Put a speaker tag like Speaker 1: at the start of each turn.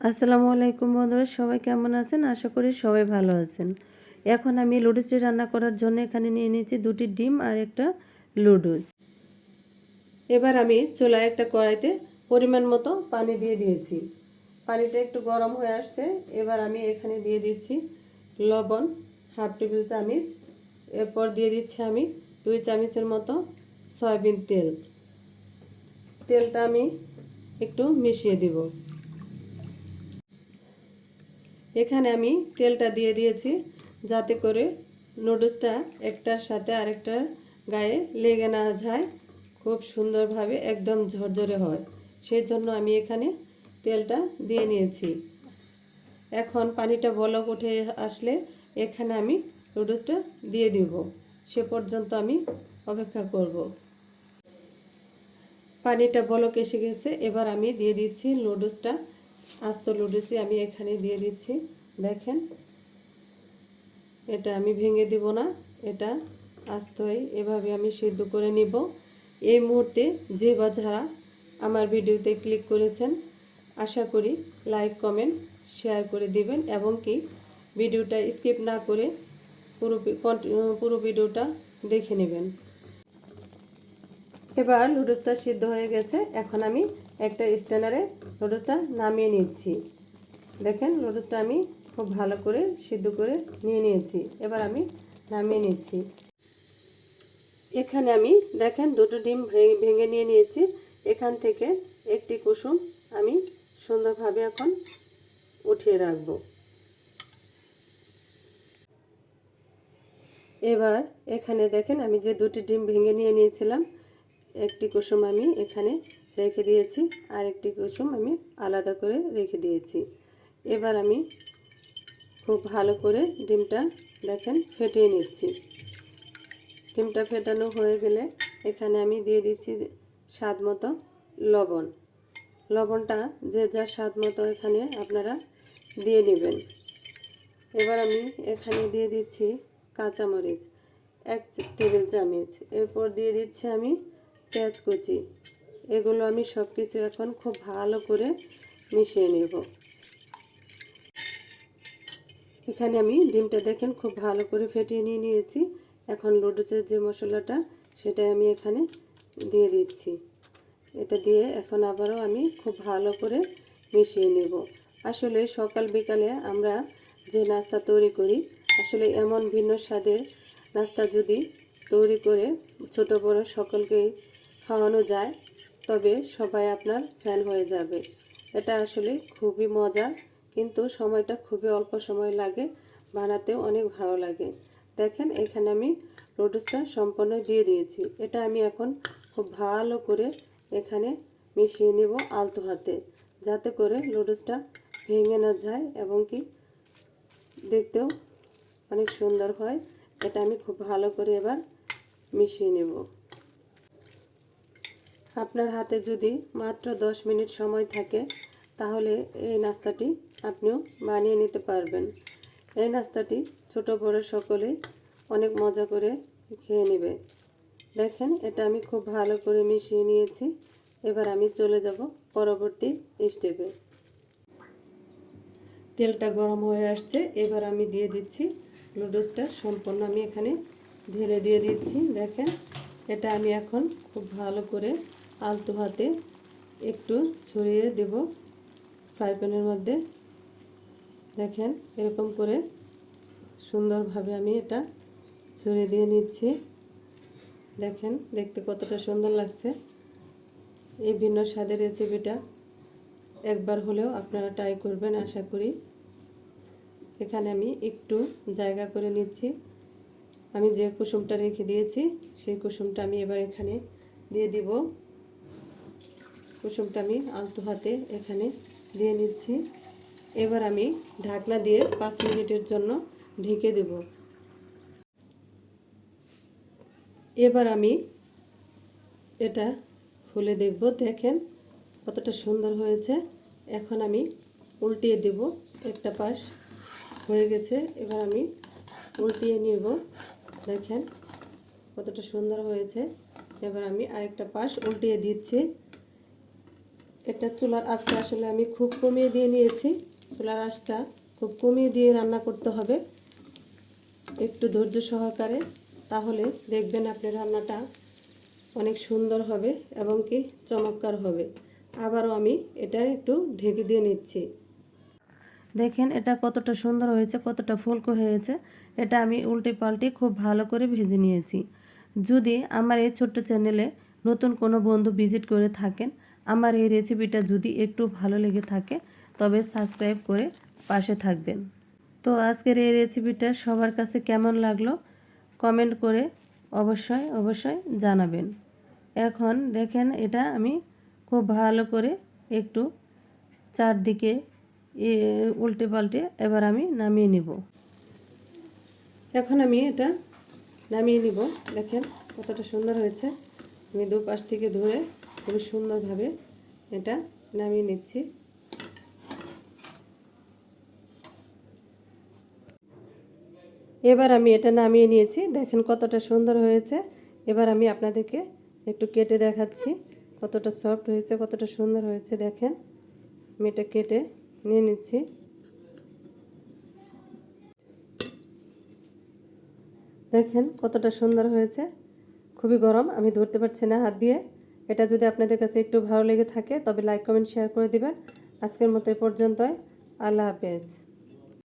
Speaker 1: আসসালামু আলাইকুম বন্ধুরা, সবাই কেমন আছেন? আশা করি সবাই ভালো আছেন। এখন আমি লুডুসটি রান্না করার জন্য এখানে নিয়ে নিয়েছি 2টি ডিম আর একটা লুডুস। এবার আমি চুলায় একটা কড়াইতে পরিমাণ মতো পানি দিয়ে দিয়েছি। পানিটা একটু গরম হয়ে আসছে। এবার আমি এখানে দিয়ে দিচ্ছি লবণ হাফ টেবিল চামচ। এরপর দিয়ে দিচ্ছি আমি 2 চামচের মতো সয়াবিন তেল। তেলটা আমি একটু মিশিয়ে দিব। এখানে আমি তেলটা দিয়ে দিয়েছি যাতে করে নুডলসটা একটার সাথে আরেকটার গায়ে লেগে না যায়, খুব সুন্দরভাবে একদম ঝরঝরে হয়। সেই জন্য আমি এখানে তেলটা দিয়ে নিয়েছি। এখন পানিটা বলক উঠে আসলে এখানে আমি নুডলসটা দিয়ে দিব। সে পর্যন্ত আমি অপেক্ষা করব। পানিটা বলক এসে গেছে। এবার আমি দিয়ে দিচ্ছি নুডলসটা। আস্ত নুডলসই আমি এখানে দিয়ে দিচ্ছি। দেখেন, এটা আমি ভেঙে দিব না, এটা আস্তই এভাবে আমি সিদ্ধ করে নিব। এই মুহূর্তে যে বা যারা আমার ভিডিওতে ক্লিক করেছেন, আশা করি লাইক কমেন্ট শেয়ার করে দিবেন এবং কি ভিডিওটা স্কিপ না করে পুরো ভিডিওটা দেখে নেবেন। এবার নুডলসটা সিদ্ধ হয়ে গেছে। এখন আমি একটা স্ট্যান্ডারে নুডলসটা নামিয়ে নিচ্ছি। দেখেন, নুডলসটা আমি খুব ভালো করে সিদ্ধ করে নিয়ে নিয়েছি। এবার আমি নামিয়ে নিচ্ছি। এখানে আমি দেখেন 2টো ডিম ভেঙে নিয়ে নিয়েছি। এখান থেকে একটি কুসুম আমি সুন্দরভাবে এখন উঠিয়ে রাখব। এবার এখানে দেখেন, আমি যে 2টি ডিম ভেঙে নিয়ে নিয়েছিলাম, একটি কুসুম আমি এখানে রেখে দিয়েছি আর একটি কুসুম আমি আলাদা করে রেখে দিয়েছি। এবার আমি খুব ভালো করে ডিমটা দেখেন ফেটিয়ে নিচ্ছি। ডিমটা ফেটানো হয়ে গেলে এখানে আমি দিয়ে দিচ্ছি স্বাদ মতো লবণ। লবণটা যে যার স্বাদ মতো এখানে আপনারা দিয়ে নেবেন। এবার আমি এখানে দিয়ে দিচ্ছি কাঁচামরিচ 1 টেবিল চামচ। এরপর দিয়ে দিচ্ছি আমি পেঁয়াজ কুচি। এগুলো আমি সব কিছু এখন খুব ভালো করে মিশিয়ে নেব। এখানে আমি ডিমটা দেখেন খুব ভালো করে ফেটিয়ে নিয়ে নিয়েছি। এখন নুডলসের যে মশলাটা সেটা আমি এখানে দিয়ে দিচ্ছি। এটা দিয়ে এখন আবারও আমি খুব ভালো করে মিশিয়ে নেব। আসলে সকাল বিকালে আমরা যে নাস্তা তৈরি করি, আসলে এমন ভিন্ন স্বাদের নাস্তা যদি তৈরি করে ছোট বড় সকলকেই খাওয়ানো যায়, তবে সবাই আপনার ফ্যান হয়ে যাবে। এটা আসলে খুবই মজার, কিন্তু সময়টা খুবই অল্প সময় লাগে, বানাতেও অনেক ভালো লাগে। দেখেন, এখানে আমি নুডলসটা সম্পূর্ণ দিয়ে দিয়েছি। এটা আমি এখন খুব ভালো করে এখানে মিশিয়ে নেব আলতো হাতে, যাতে করে নুডলসটা ভেঙে না যায় এবং কি দেখতেও অনেক সুন্দর হয়। এটা আমি খুব ভালো করে এবার মিশিয়ে নেব। আপনার হাতে যদি মাত্র 10 মিনিট সময় থাকে, তাহলে এই নাস্তাটি আপনিও বানিয়ে নিতে পারবেন। এই নাস্তাটি ছোট বড় সকলেই অনেক মজা করে খেয়ে নেবে। দেখেন, এটা আমি খুব ভালো করে মিশিয়ে নিয়েছি। এবার আমি চলে যাব পরবর্তী স্টেপে। তেলটা গরম হয়ে আসছে। এবার আমি দিয়ে দিচ্ছি নুডলসটা সম্পূর্ণ আমি এখানে ঢেলে দিয়ে দিচ্ছি। দেখেন, এটা আমি এখন খুব ভালো করে আলতো হাতে একটু ছড়িয়ে দেব ফ্রাই প্যানের মধ্যে। দেখেন, এরকম করে সুন্দরভাবে আমি এটা ছড়িয়ে দিয়ে নিচ্ছি। দেখেন, দেখতে কতটা সুন্দর লাগছে। এই ভিন্ন স্বাদের রেসিপিটা একবার হলেও আপনারা ট্রাই করবেন আশা করি। এখানে আমি একটু জায়গা করে নিচ্ছি। আমি যে কুসুমটা রেখে দিয়েছি সেই কুসুমটা আমি এবার এখানে দিয়ে দিব। কুসুমটা আমি আলতো হাতে এখানে দিয়ে নিচ্ছি। এবার আমি ঢাকনা দিয়ে 5 মিনিটের জন্য ঢেকে দেব। এবার আমি এটা খুলে দেখব। দেখেন কতটা সুন্দর হয়েছে। এখন আমি উল্টিয়ে দেব। একটা পাশ হয়ে গেছে, এবার আমি উল্টিয়ে নেব। দেখেন কতটা সুন্দর হয়েছে। এবার আমি আরেকটা পাশ উল্টিয়ে দিচ্ছি। এটা চুলার আঁচটা আসলে আমি খুব কমিয়ে দিয়ে নিয়েছি। চুলার আঁচটা খুব কমিয়ে দিয়ে রান্না করতে হবে একটু ধৈর্য সহকারে, তাহলে দেখবেন আপনার রান্নাটা অনেক সুন্দর হবে এবং কি চমৎকার হবে। আবারও আমি এটা একটু ঢেকে দিয়ে নিচ্ছি। দেখেন এটা কতটা সুন্দর হয়েছে, কতটা ফুলকো হয়েছে। এটা আমি উল্টে পাল্টে খুব ভালো করে ভেজে নিয়েছি। যদি আমার এই ছোট্ট চ্যানেলে নতুন কোনো বন্ধু ভিজিট করে থাকেন, আমার এই রেসিপিটা যদি একটু ভালো লেগে থাকে তবে সাবস্ক্রাইব করে পাশে থাকবেন। তো আজকের এই রেসিপিটা সবার কাছে কেমন লাগলো কমেন্ট করে অবশ্যই জানাবেন। এখন দেখেন এটা আমি খুব ভালো করে একটু চারদিকে উল্টে পাল্টে এবার আমি নামিয়ে নিব। এখন আমি এটা নামিয়ে নিব। দেখেন কতটা সুন্দর হয়েছে। আমি দুপাশ থেকে ধরে খুবই সুন্দরভাবে এটা নামিয়ে নিচ্ছি। এবার আমি এটা নামিয়ে নিয়েছি। দেখেন কতটা সুন্দর হয়েছে। এবার আমি আপনাদেরকে একটু কেটে দেখাচ্ছি কতটা সফট হয়েছে, কতটা সুন্দর হয়েছে। দেখেন আমি এটা কেটে নিয়ে নিচ্ছি। দেখেন কতটা সুন্দর হয়েছে। খুবই গরম, আমি ধরতে পারছি না হাত দিয়ে। এটা যদি আপনাদের কাছে একটু ভালো লেগে থাকে তবে লাইক কমেন্ট শেয়ার করে দিবেন। আজকের মতো এ পর্যন্তই। আল্লাহ হাফেজ।